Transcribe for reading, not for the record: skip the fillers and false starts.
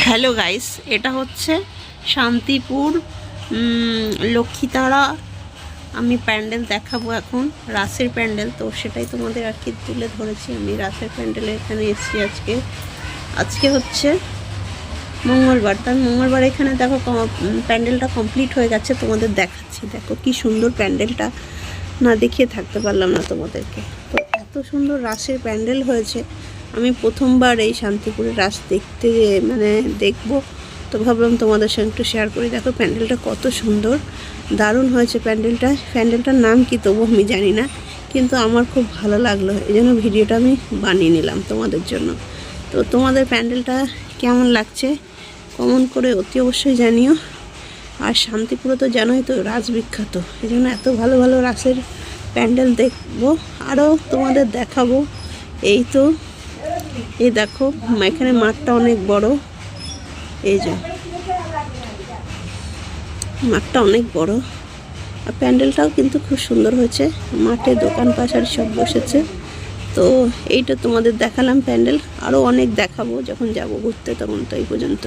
Hello guys, এটা হচ্ছে শান্তিপুর লক্ষ্মীতারা। আমি প্যান্ডেল দেখাবো এখন, রাসের প্যান্ডেল। তো সেটাই তোমাদের আর কি তুলে ধরেছি। আমি রাসের প্যান্ডেলে এখানে এসেছি আজকে হচ্ছে মঙ্গলবার। তার মঙ্গলবার এখানে দেখো প্যান্ডেলটা কমপ্লিট হয়ে গেছে, তোমাদের দেখাচ্ছি। দেখো কি সুন্দর প্যান্ডেলটা, না দেখিয়ে থাকতে পারলাম না তোমাদেরকে। তো এত সুন্দর রাসের প্যান্ডেল হয়েছে। আমি প্রথমবার এই শান্তিপুরের রাস দেখবো, তো ভাবলাম তোমাদের সঙ্গে একটু শেয়ার করি। দেখো প্যান্ডেলটা কত সুন্দর, দারুণ হয়েছে প্যান্ডেলটার নাম কি তবু আমি জানি না, কিন্তু আমার খুব ভালো লাগলো, এই জন্য ভিডিওটা আমি বানিয়ে নিলাম তোমাদের জন্য। তো তোমাদের প্যান্ডেলটা কেমন লাগছে কমেন্ট করে অতি অবশ্যই জানিও। আর শান্তিপুরে তো জানোই তো রাস বিখ্যাত, এই জন্য এত ভালো ভালো রাসের প্যান্ডেল দেখবো, আরও তোমাদের দেখাবো। এই তো এই দেখো এখানে মাঠটা অনেক বড়, এই যে মাঠটা অনেক বড়, আর প্যান্ডেলটাও কিন্তু খুব সুন্দর হয়েছে। মাঠে দোকান পাশারি সব বসেছে। তো এইটা তোমাদের দেখালাম প্যান্ডেল, আরও অনেক দেখাবো যখন যাব ঘুরতে, তখন তো এই পর্যন্ত।